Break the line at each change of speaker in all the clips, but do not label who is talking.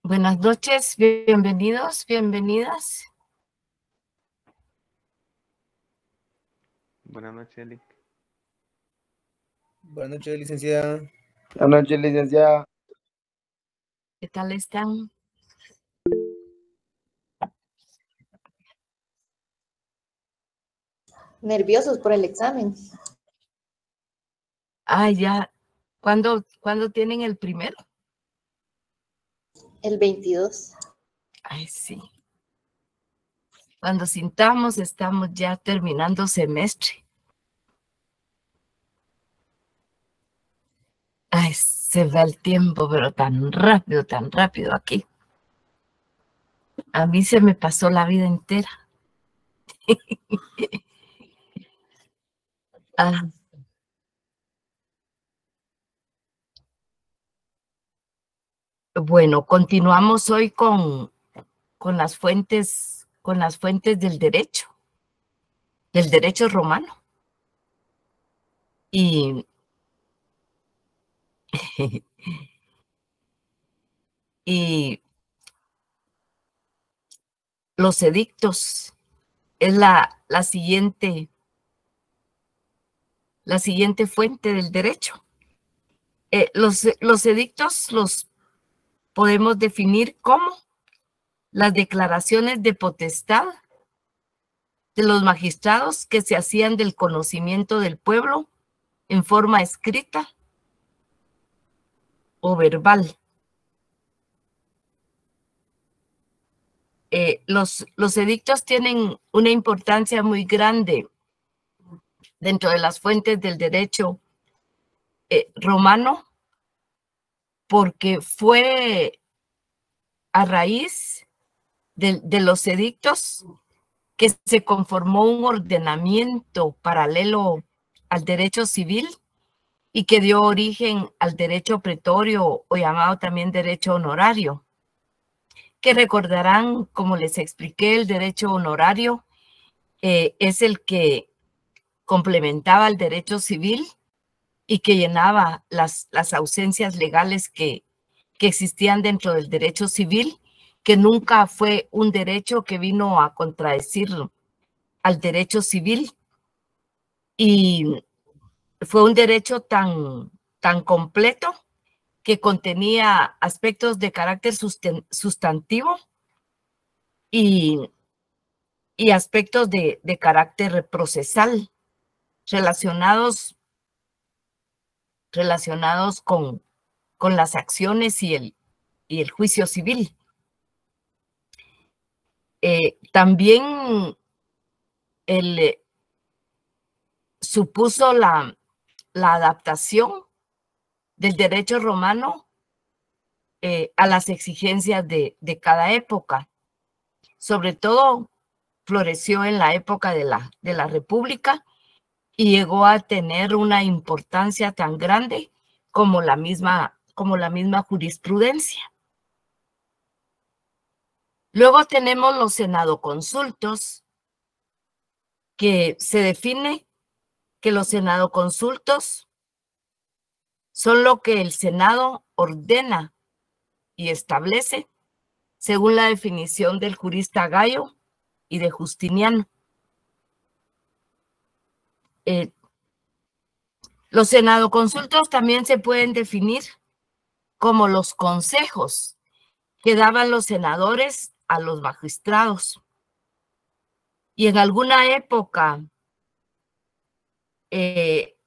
Buenas noches, bienvenidos, bienvenidas.
Buenas noches, Eli.
Buenas noches, licenciada.
Buenas noches, licenciada.
¿Qué tal están?
Nerviosos por el examen.
Ah, ya. ¿Cuándo tienen el primero?
El 22.
Ay, sí. Cuando sintamos, estamos ya terminando semestre. Ay, se va el tiempo, pero tan rápido aquí. A mí se me pasó la vida entera. Ah. Bueno, continuamos hoy con las fuentes del derecho romano. Y los edictos es la siguiente fuente del derecho. Los edictos los podemos definir como las declaraciones de potestad de los magistrados que se hacían del conocimiento del pueblo en forma escrita o verbal. Los edictos tienen una importancia muy grande dentro de las fuentes del derecho romano, porque fue a raíz de los edictos que se conformó un ordenamiento paralelo al derecho civil y que dio origen al derecho pretorio o llamado también derecho honorario, que recordarán, como les expliqué, el derecho honorario es el que complementaba el derecho civil y que llenaba las ausencias legales que existían dentro del derecho civil, que nunca fue un derecho que vino a contradecir al derecho civil, y fue un derecho tan completo que contenía aspectos de carácter sustantivo y aspectos de carácter procesal relacionados con las acciones y el juicio civil. También supuso la adaptación del derecho romano a las exigencias de cada época. Sobre todo floreció en la época de la República y llegó a tener una importancia tan grande como la misma jurisprudencia. Luego tenemos los senadoconsultos, que se define que los senadoconsultos son lo que el Senado ordena y establece según la definición del jurista Gayo y de Justiniano. Los senadoconsultos también se pueden definir como los consejos que daban los senadores a los magistrados. Y en alguna época de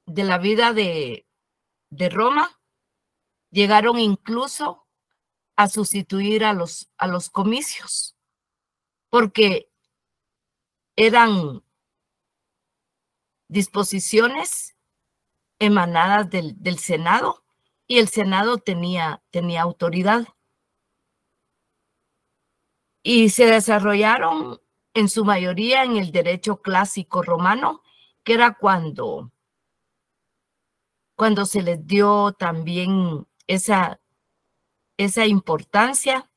la vida de Roma, llegaron incluso a sustituir a los comicios, porque eran disposiciones emanadas del Senado, y el Senado tenía autoridad. Y se desarrollaron en su mayoría en el derecho clásico romano, que era cuando se les dio también esa importancia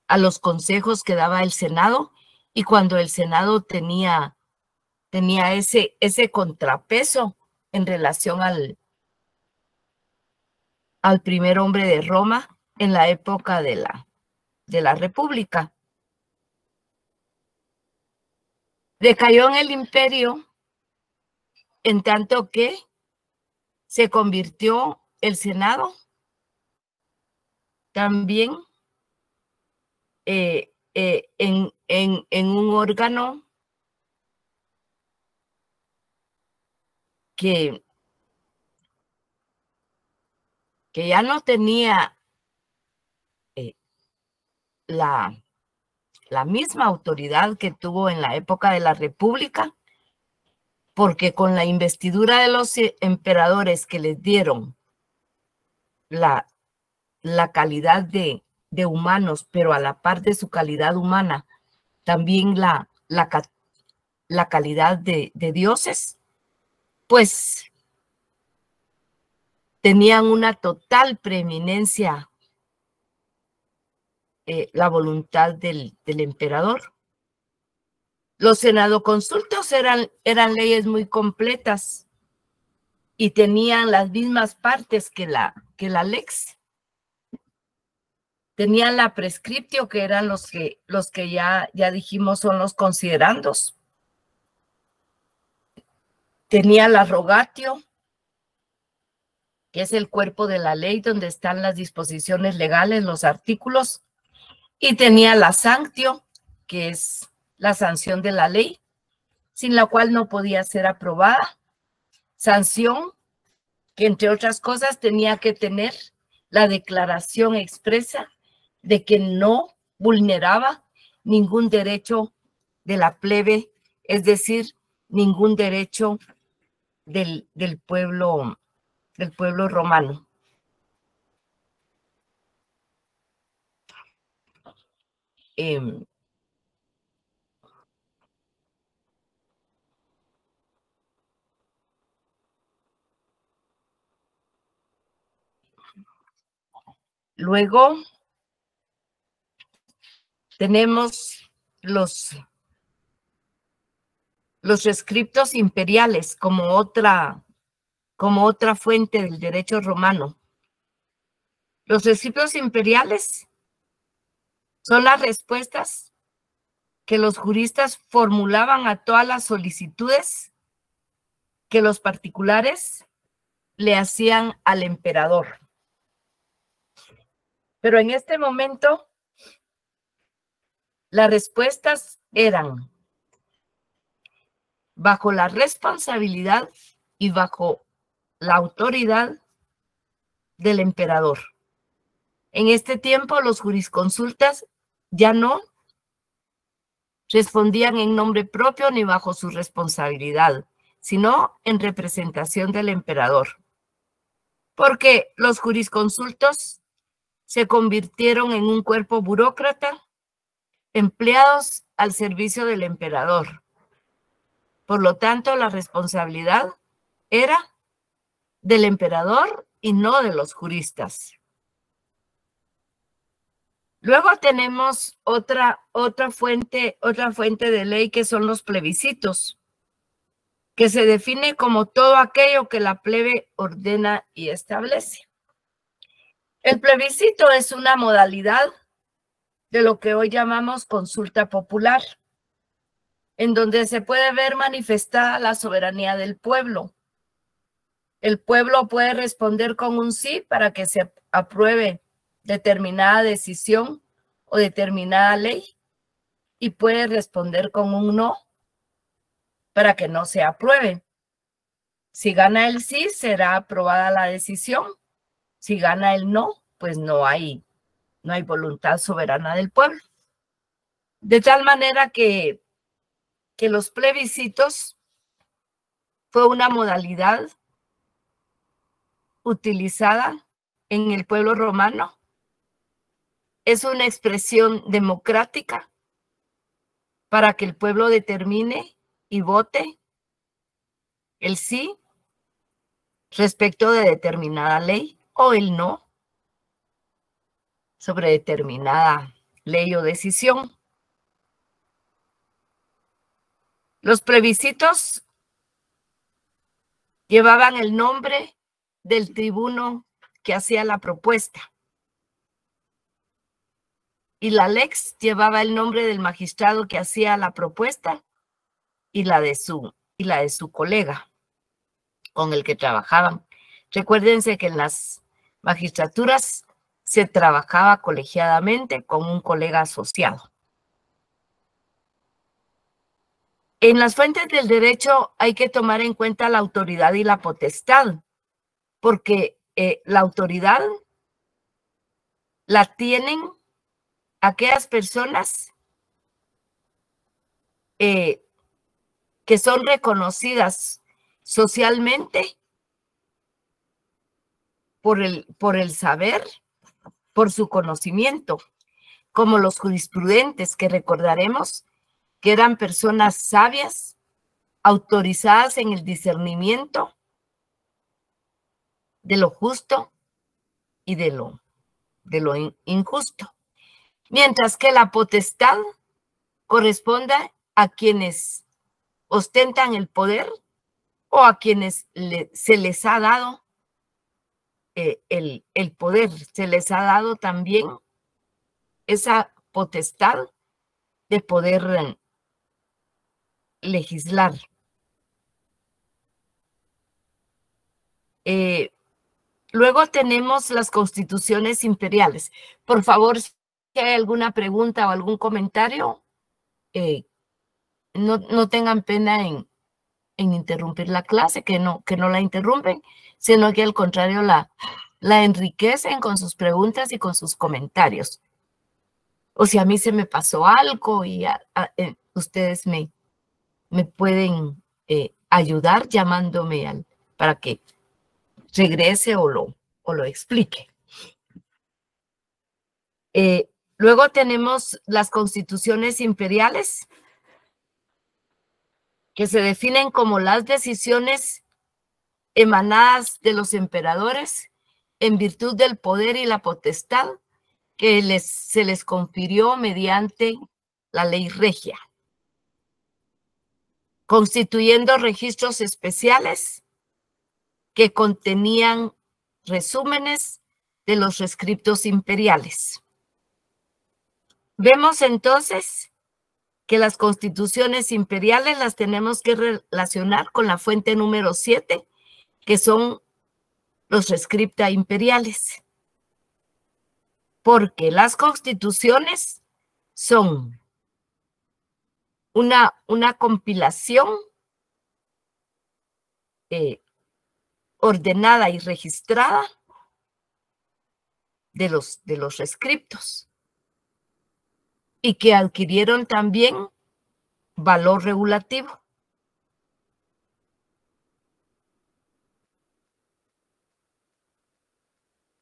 a los consejos que daba el Senado, y cuando el Senado tenía ese contrapeso en relación al primer hombre de Roma en la época de la República. Decayó en el imperio en tanto que se convirtió el Senado también en un órgano que ya no tenía la misma autoridad que tuvo en la época de la República, porque con la investidura de los emperadores que les dieron la calidad de humanos, pero a la par de su calidad humana, también la calidad de dioses, pues tenían una total preeminencia la voluntad del emperador. Los senadoconsultos eran leyes muy completas y tenían las mismas partes que la lex. Tenían la prescriptio, que eran los que ya dijimos son los considerandos. Tenía la rogatio, que es el cuerpo de la ley donde están las disposiciones legales, los artículos, y tenía la sanctio, que es la sanción de la ley, sin la cual no podía ser aprobada. Sanción, que entre otras cosas tenía que tener la declaración expresa de que no vulneraba ningún derecho de la plebe, es decir, ningún derecho del pueblo romano. Luego tenemos los rescriptos imperiales como otra fuente del derecho romano. Los rescriptos imperiales son las respuestas que los juristas formulaban a todas las solicitudes que los particulares le hacían al emperador. Pero en este momento, las respuestas eran bajo la responsabilidad y bajo la autoridad del emperador. En este tiempo, los jurisconsultas ya no respondían en nombre propio ni bajo su responsabilidad, sino en representación del emperador. Porque los jurisconsultos se convirtieron en un cuerpo burócrata empleados al servicio del emperador. Por lo tanto, la responsabilidad era del emperador y no de los juristas. Luego tenemos otra fuente de ley, que son los plebiscitos, que se define como todo aquello que la plebe ordena y establece. El plebiscito es una modalidad de lo que hoy llamamos consulta popular, en donde se puede ver manifestada la soberanía del pueblo. El pueblo puede responder con un sí para que se apruebe determinada decisión o determinada ley, y puede responder con un no para que no se apruebe. Si gana el sí, será aprobada la decisión. Si gana el no, pues no hay voluntad soberana del pueblo. De tal manera que los plebiscitos fue una modalidad utilizada en el pueblo romano. Es una expresión democrática para que el pueblo determine y vote el sí respecto de determinada ley o el no sobre determinada ley o decisión. Los plebiscitos llevaban el nombre del tribuno que hacía la propuesta. Y la lex llevaba el nombre del magistrado que hacía la propuesta y la de su colega con el que trabajaban. Recuérdense que en las magistraturas se trabajaba colegiadamente con un colega asociado. En las fuentes del derecho hay que tomar en cuenta la autoridad y la potestad, porque la autoridad la tienen aquellas personas que son reconocidas socialmente por el saber, por su conocimiento, como los jurisprudentes, que recordaremos que eran personas sabias, autorizadas en el discernimiento de lo justo y de lo injusto. Mientras que la potestad corresponde a quienes ostentan el poder o a quienes se les ha dado el poder, se les ha dado también esa potestad de poder legislar. Luego tenemos las constituciones imperiales. Por favor, si hay alguna pregunta o algún comentario, no tengan pena en interrumpir la clase, que no la interrumpen, sino que al contrario la enriquecen con sus preguntas y con sus comentarios. O si a mí se me pasó algo y ustedes me pueden ayudar llamándome para que regrese o lo explique. Luego tenemos las constituciones imperiales, que se definen como las decisiones emanadas de los emperadores en virtud del poder y la potestad que se les confirió mediante la ley regia, constituyendo registros especiales que contenían resúmenes de los rescriptos imperiales. Vemos entonces que las constituciones imperiales las tenemos que relacionar con la fuente número 7, que son los rescripta imperiales. Porque las constituciones son una compilación ordenada y registrada de los rescriptos y que adquirieron también valor regulativo.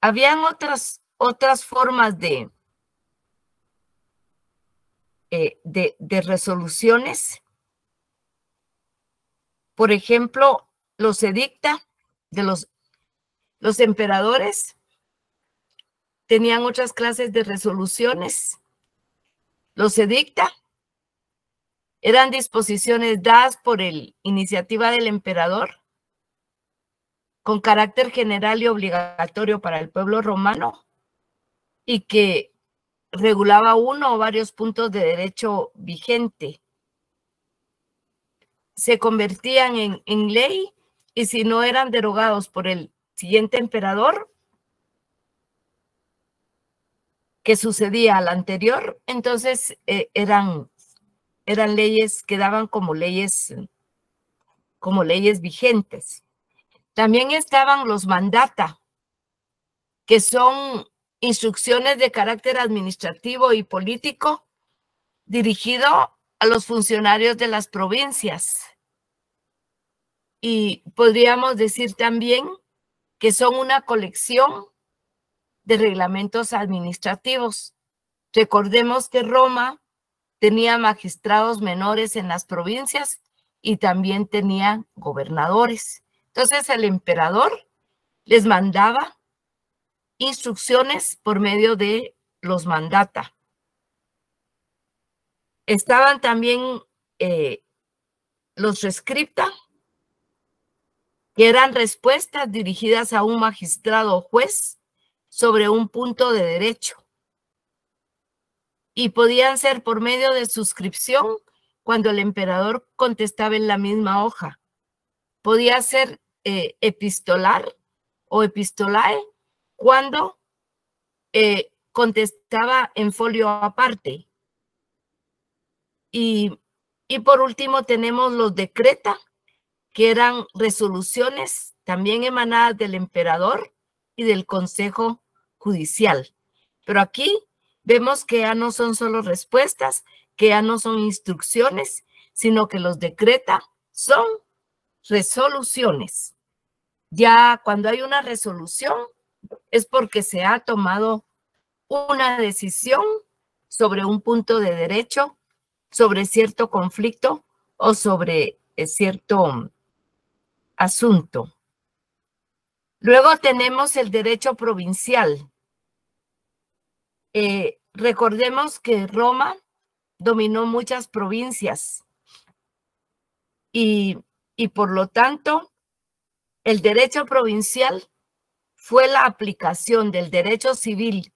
Habían otras formas de resoluciones. Por ejemplo, los edicta de los emperadores tenían otras clases de resoluciones. Los edicta eran disposiciones dadas por iniciativa del emperador con carácter general y obligatorio para el pueblo romano y que regulaba uno o varios puntos de derecho vigente. Se convertían en ley y si no eran derogados por el siguiente emperador que sucedía al anterior, entonces eran leyes, quedaban como leyes vigentes. También estaban los mandata, que son instrucciones de carácter administrativo y político dirigido a los funcionarios de las provincias. Y podríamos decir también que son una colección de reglamentos administrativos. Recordemos que Roma tenía magistrados menores en las provincias y también tenía gobernadores. Entonces el emperador les mandaba instrucciones por medio de los mandata. Estaban también los rescripta, que eran respuestas dirigidas a un magistrado o juez sobre un punto de derecho. Y podían ser por medio de suscripción cuando el emperador contestaba en la misma hoja. Podía ser epistolar o epistolae cuando contestaba en folio aparte. Y por último tenemos los decreta, que eran resoluciones también emanadas del emperador y del Consejo Judicial. Pero aquí vemos que ya no son solo respuestas, que ya no son instrucciones, sino que los decreta son resoluciones. Ya cuando hay una resolución es porque se ha tomado una decisión sobre un punto de derecho, sobre cierto conflicto o sobre cierto asunto. Luego tenemos el derecho provincial. Recordemos que Roma dominó muchas provincias y por lo tanto el derecho provincial fue la aplicación del derecho civil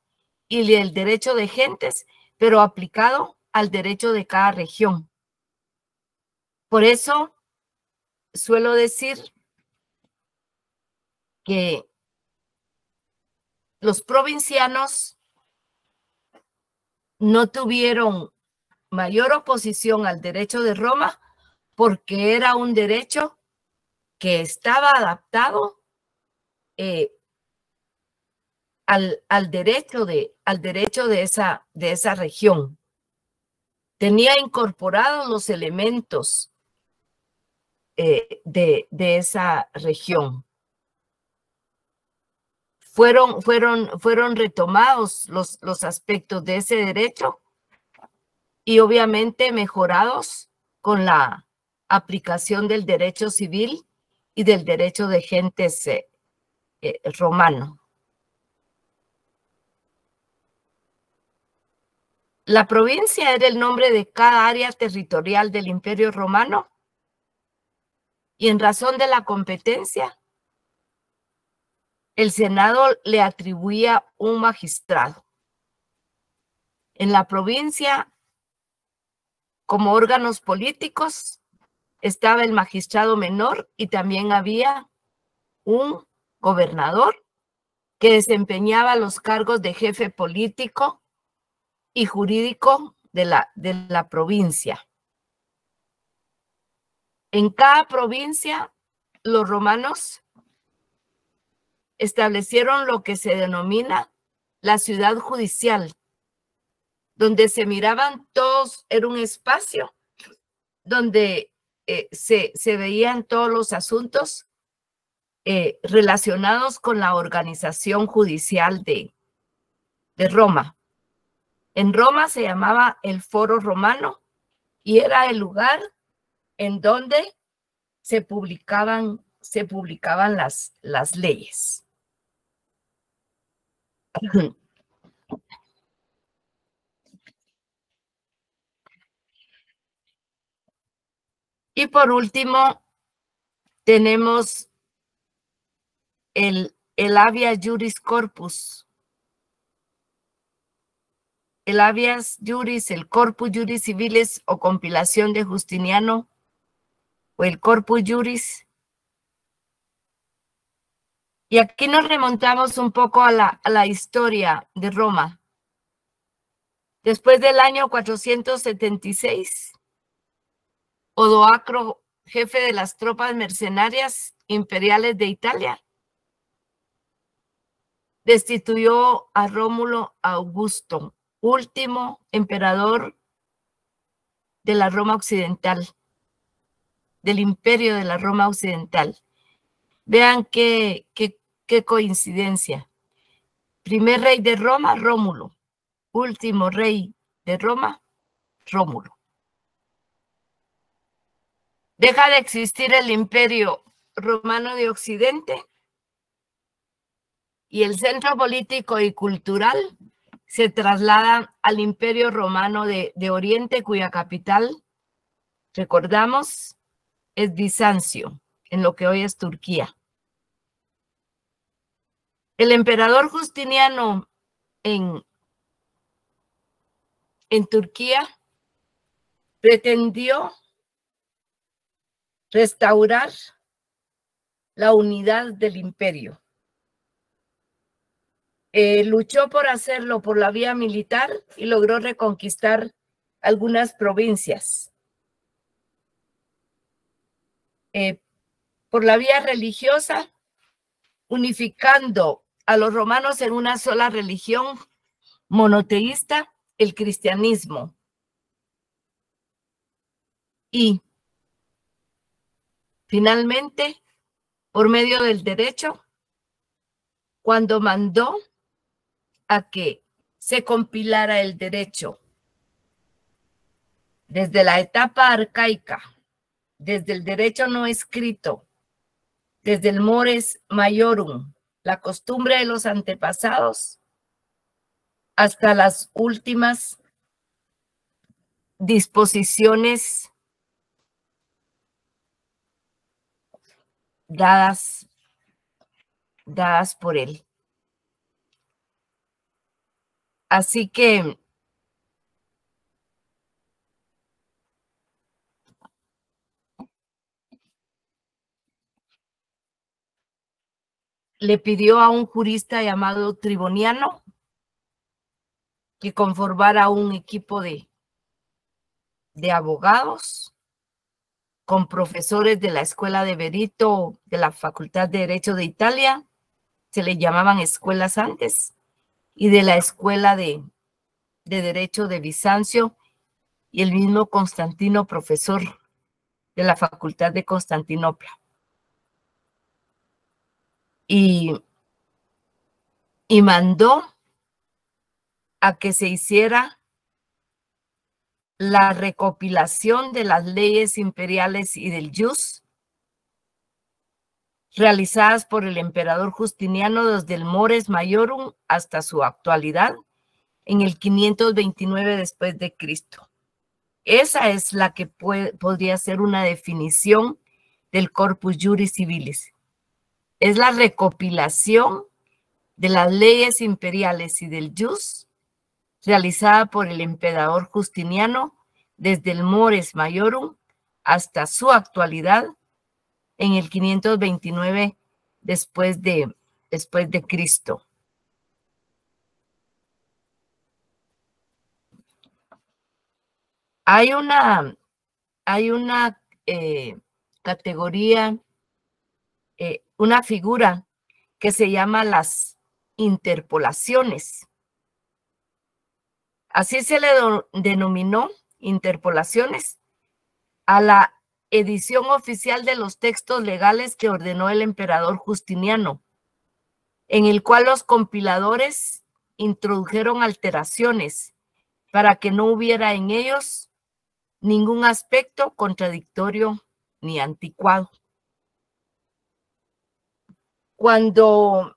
y del derecho de gentes, pero aplicado al derecho de cada región. Por eso suelo decir que los provincianos no tuvieron mayor oposición al derecho de Roma porque era un derecho que estaba adaptado al derecho de esa región. Tenía incorporados los elementos de esa región. Fueron retomados los aspectos de ese derecho y obviamente mejorados con la aplicación del derecho civil y del derecho de gentes romano. La provincia era el nombre de cada área territorial del Imperio Romano y en razón de la competencia, el Senado le atribuía un magistrado. En la provincia, como órganos políticos, estaba el magistrado menor y también había un gobernador que desempeñaba los cargos de jefe político y jurídico de la provincia. En cada provincia, los romanos establecieron lo que se denomina la ciudad judicial, donde se miraban todos, era un espacio donde se veían todos los asuntos relacionados con la organización judicial de Roma. En Roma se llamaba el Foro Romano y era el lugar en donde se publicaban las leyes. Y por último, tenemos el habeas juris corpus. El habeas juris, el corpus juris civilis o compilación de Justiniano, o el corpus juris. Y aquí nos remontamos un poco a la historia de Roma. Después del año 476, Odoacro, jefe de las tropas mercenarias imperiales de Italia, destituyó a Rómulo Augusto, último emperador de la Roma Occidental, del imperio de la Roma Occidental. Vean qué coincidencia. Primer rey de Roma, Rómulo. Último rey de Roma, Rómulo. Deja de existir el imperio romano de Occidente y el centro político y cultural se traslada al imperio romano de Oriente, cuya capital, recordamos, es Bizancio. en lo que hoy es Turquía. El emperador Justiniano en Turquía pretendió restaurar la unidad del imperio. Luchó por hacerlo por la vía militar y logró reconquistar algunas provincias. Por la vía religiosa, unificando a los romanos en una sola religión monoteísta, el cristianismo. Y finalmente, por medio del derecho, cuando mandó a que se compilara el derecho desde la etapa arcaica, desde el derecho no escrito, desde el mores maiorum, la costumbre de los antepasados, hasta las últimas disposiciones dadas por él. Así que le pidió a un jurista llamado Triboniano que conformara un equipo de abogados con profesores de la Escuela de Berito de la Facultad de Derecho de Italia, se le llamaban escuelas antes, y de la Escuela de Derecho de Bizancio, y el mismo Constantino, profesor de la Facultad de Constantinopla. Y mandó a que se hiciera la recopilación de las leyes imperiales y del jus realizadas por el emperador Justiniano desde el mores maiorum hasta su actualidad en el 529 después de Cristo. Esa es la que podría ser una definición del corpus juris civilis. Es la recopilación de las leyes imperiales y del jus realizada por el emperador Justiniano desde el mores maiorum hasta su actualidad en el 529 después de Cristo. Hay una categoría, una figura que se llama las interpolaciones. Así se le denominó, interpolaciones, a la edición oficial de los textos legales que ordenó el emperador Justiniano, en el cual los compiladores introdujeron alteraciones para que no hubiera en ellos ningún aspecto contradictorio ni anticuado. Cuando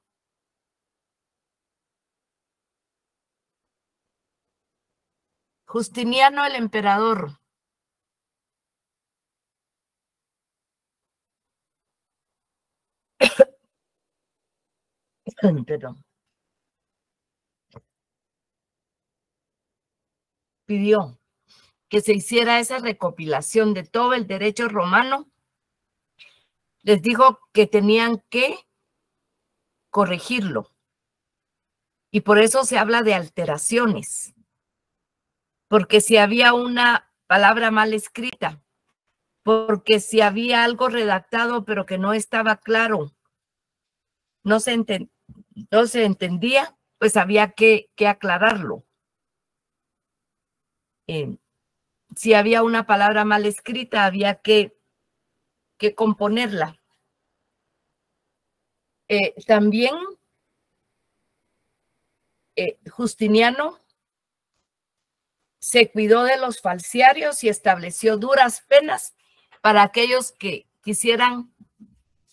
Justiniano el emperador pidió que se hiciera esa recopilación de todo el derecho romano, les dijo que tenían que corregirlo. Y por eso se habla de alteraciones. Porque si había una palabra mal escrita, porque si había algo redactado pero que no estaba claro, no se entendía, pues había que aclararlo. Si había una palabra mal escrita, había que componerla. También Justiniano se cuidó de los falsiarios y estableció duras penas para aquellos que quisieran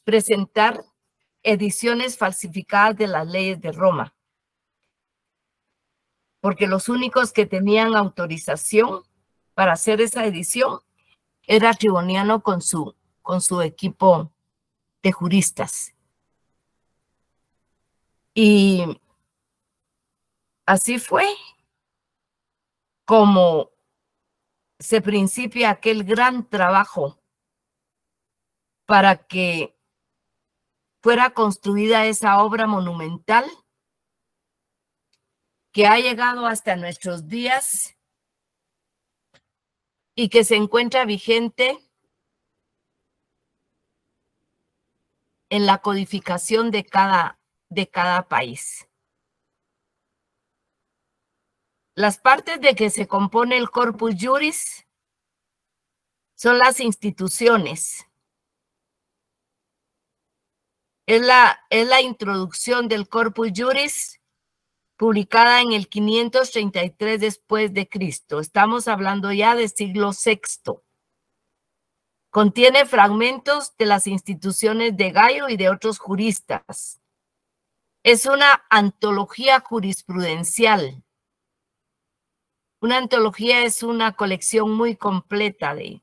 presentar ediciones falsificadas de las leyes de Roma. Porque los únicos que tenían autorización para hacer esa edición era Triboniano con su equipo de juristas. Y así fue como se principia aquel gran trabajo para que fuera construida esa obra monumental que ha llegado hasta nuestros días y que se encuentra vigente en la codificación de cada país. Las partes de que se compone el Corpus Juris son las instituciones. Es la introducción del Corpus Juris publicada en el 533 después de Cristo. Estamos hablando ya del siglo VI. Contiene fragmentos de las instituciones de Gallo y de otros juristas. Es una antología jurisprudencial. Una antología es una colección muy completa de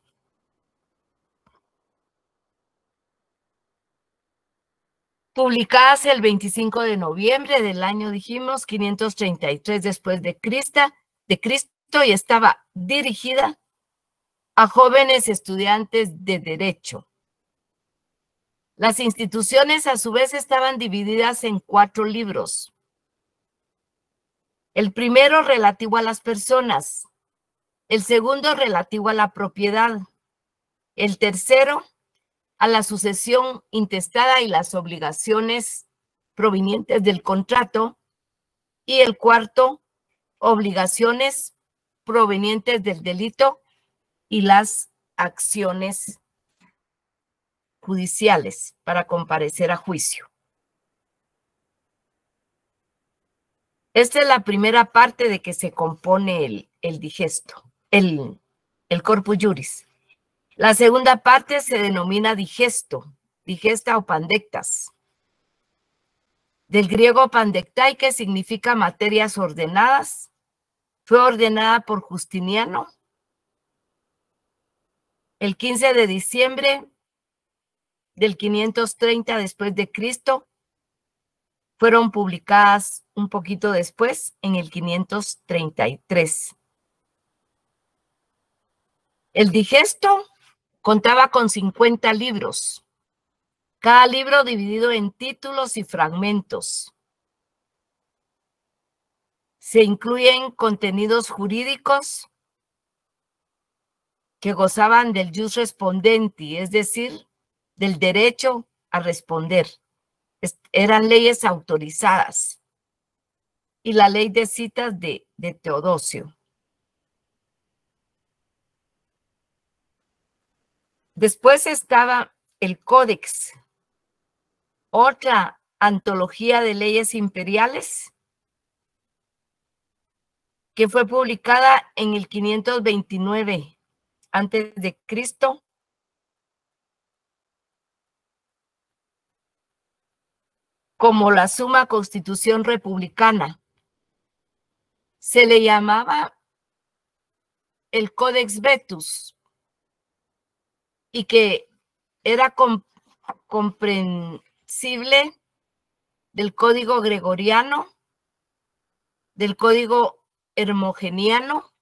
publicadas el 25 de noviembre del año, dijimos, 533 después de Cristo, y estaba dirigida a jóvenes estudiantes de Derecho. Las instituciones, a su vez, estaban divididas en 4 libros. El primero relativo a las personas, el segundo relativo a la propiedad, el tercero a la sucesión intestada y las obligaciones provenientes del contrato, y el cuarto, obligaciones provenientes del delito y las acciones judiciales para comparecer a juicio. Esta es la primera parte de que se compone el digesto, el Corpus Juris. La segunda parte se denomina digesto, digesta o pandectas. Del griego pandectai, que significa materias ordenadas, fue ordenada por Justiniano el 15 de diciembre del 530 después de Cristo. Fueron publicadas un poquito después, en el 533. El digesto contaba con 50 libros, cada libro dividido en títulos y fragmentos. Se incluyen contenidos jurídicos que gozaban del jus respondendi, es decir, del derecho a responder. Eran leyes autorizadas. Y la ley de citas de Teodosio. Después estaba el Códex, otra antología de leyes imperiales que fue publicada en el 529 antes de Cristo. Como la Suma Constitución Republicana. Se le llamaba el Codex Vetus y que era comprensible del Código Gregoriano, del Código Hermogeniano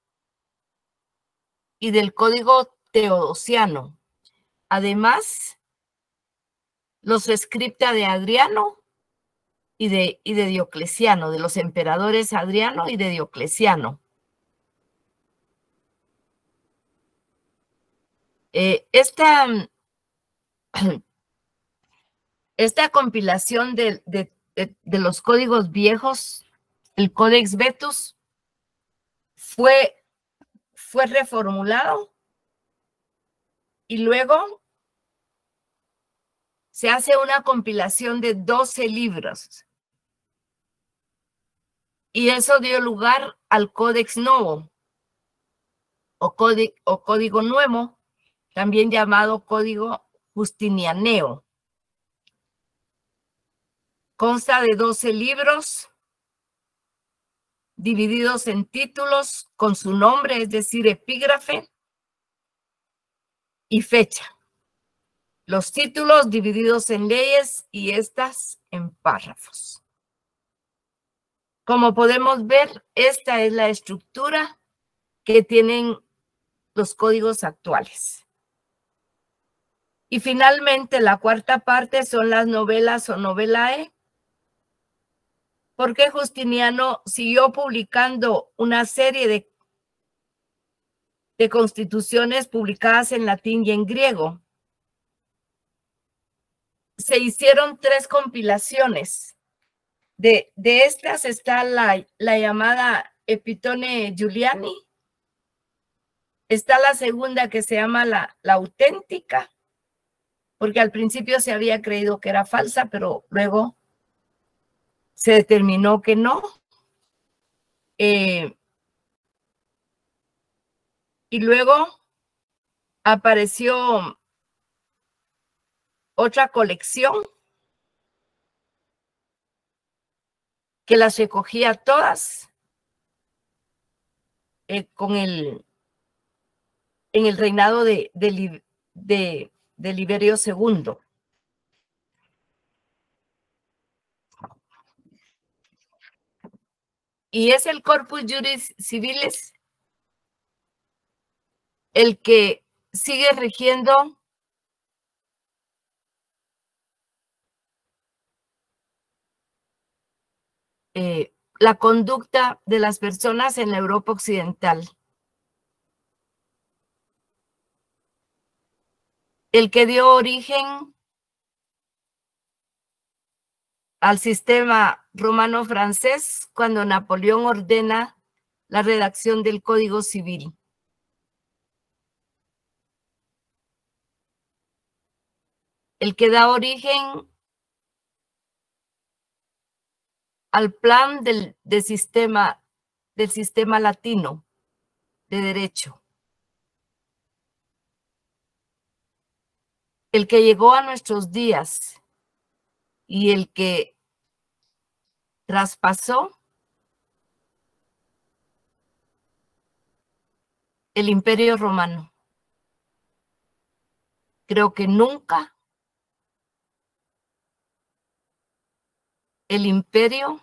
y del Código Teodosiano. Además, los scripta de Adriano y de Diocleciano, de los emperadores Adriano y de Diocleciano. Esta compilación de los códigos viejos, el Codex Vetus, fue reformulado y luego se hace una compilación de 12 libros. Y eso dio lugar al Codex Novo, o Código Nuevo, también llamado Código Justinianeo. Consta de 12 libros, divididos en títulos con su nombre, es decir, epígrafe y fecha. los títulos divididos en leyes y estas en párrafos. Como podemos ver, esta es la estructura que tienen los códigos actuales. Y finalmente, la cuarta parte son las novelas o novelae, porque Justiniano siguió publicando una serie de constituciones publicadas en latín y en griego. Se hicieron 3 compilaciones. De estas está la llamada Epitone Giuliani. Está la segunda que se llama la auténtica, porque al principio se había creído que era falsa, pero luego se determinó que no. Y luego apareció otra colección que las recogía todas en el reinado de Liberio II. Y es el Corpus Juris Civilis el que sigue rigiendo la conducta de las personas en la Europa occidental. El que dio origen al sistema romano-francés cuando Napoleón ordena la redacción del Código Civil. El que da origen al plan del sistema latino de derecho. El que llegó a nuestros días y el que traspasó el Imperio Romano. Creo que nunca el imperio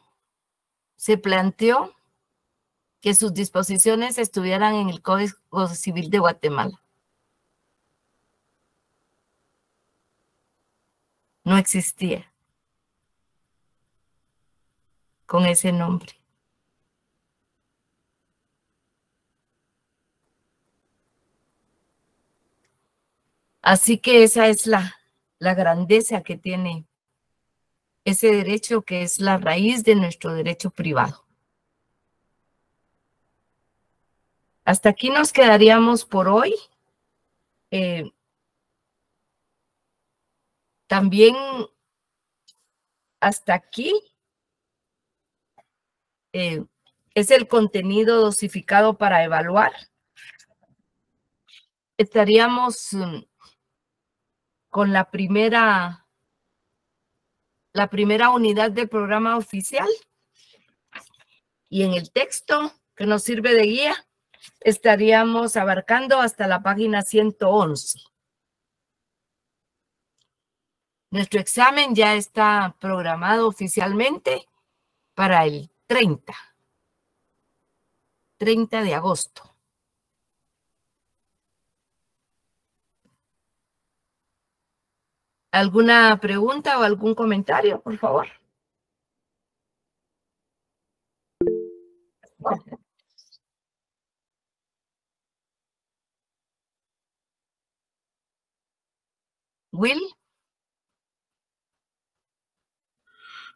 se planteó que sus disposiciones estuvieran en el Código Civil de Guatemala. No existía con ese nombre. Así que esa es la grandeza que tiene ese derecho, que es la raíz de nuestro derecho privado. Hasta aquí nos quedaríamos por hoy. También hasta aquí es el contenido dosificado para evaluar. Estaríamos con la primera unidad del programa oficial, y en el texto que nos sirve de guía estaríamos abarcando hasta la página 111. Nuestro examen ya está programado oficialmente para el 30 de agosto. ¿Alguna pregunta o algún comentario, por favor? Will.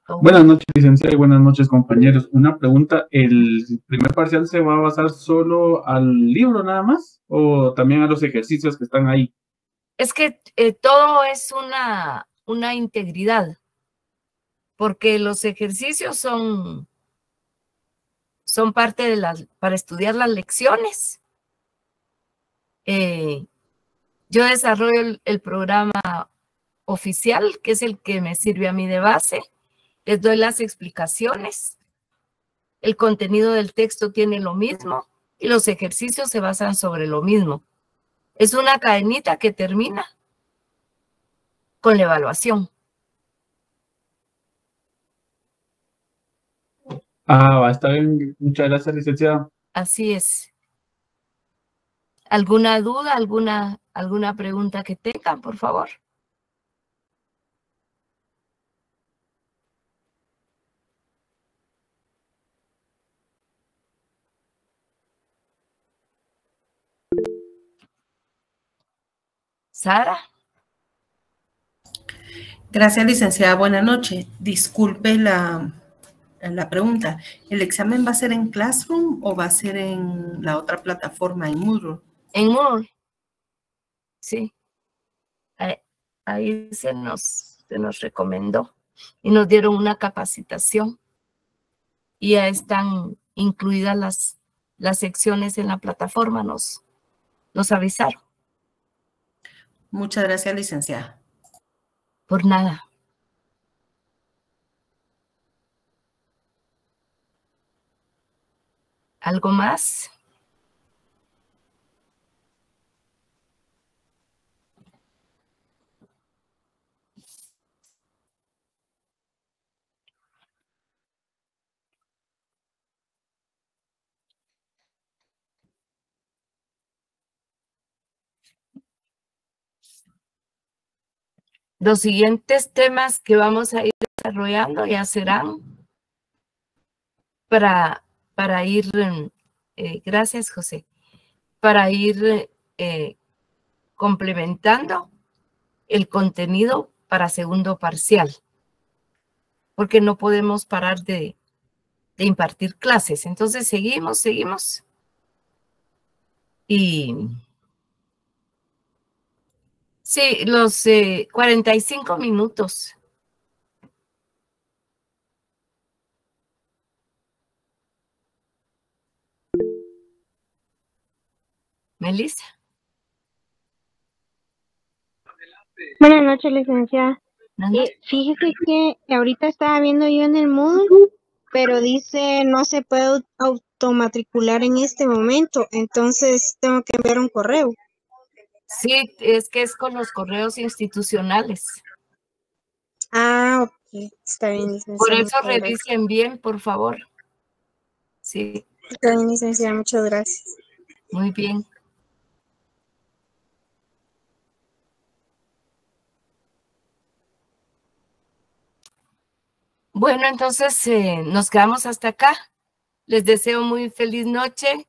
Buenas noches, licenciada, y buenas noches, compañeros. Una pregunta, ¿el primer parcial se va a basar solo al libro nada más o también a los ejercicios que están ahí?
Es que todo es una integridad, porque los ejercicios son parte de para estudiar las lecciones. Yo desarrollo el programa oficial, que es el que me sirve a mí de base. Les doy las explicaciones. El contenido del texto tiene lo mismo y los ejercicios se basan sobre lo mismo. Es una cadenita que termina con la evaluación.
Va a estar bien. Muchas gracias, licenciada.
Así es. ¿Alguna duda, alguna pregunta que tengan, por favor? Sara.
Gracias, licenciada. Buenas noches. Disculpe la pregunta. ¿El examen va a ser en Classroom o va a ser en la otra plataforma, en Moodle?
En Moodle. Sí. Ahí se nos recomendó y nos dieron una capacitación. Y ya están incluidas las secciones en la plataforma, nos avisaron.
Muchas gracias, licenciada.
Por nada. ¿Algo más? Los siguientes temas que vamos a ir desarrollando ya serán para ir, gracias José, para ir complementando el contenido para segundo parcial, porque no podemos parar de impartir clases. Entonces seguimos y sí, los 45 minutos. Melissa.
Buenas noches, licenciada.
¿No?
Fíjese que ahorita estaba viendo yo en el Moodle, pero dice no se puede automatricular en este momento, entonces tengo que enviar un correo.
Sí, es que es con los correos institucionales.
Ah, ok, está bien, licenciada.
Por eso
muchas gracias.
revisen bien, por favor. Sí,
Está bien, licenciada, muchas gracias.
muy bien. Bueno, entonces nos quedamos hasta acá. Les deseo muy feliz noche.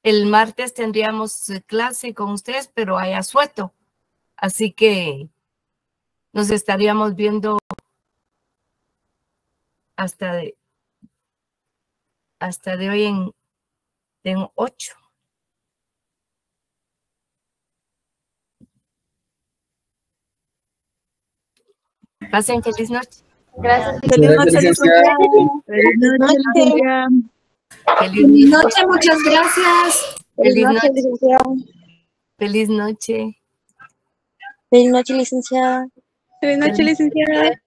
El martes tendríamos clase con ustedes, pero hay asueto. Así que nos estaríamos viendo hasta de hoy en 8. Pasen feliz noche.
Gracias.
Feliz noche, licenciada.
Feliz noche.
Feliz noche.
Noche, muchas gracias.
Feliz noche.
licenciada.
Feliz noche.
Feliz noche, licenciada.
Feliz noche, licenciada.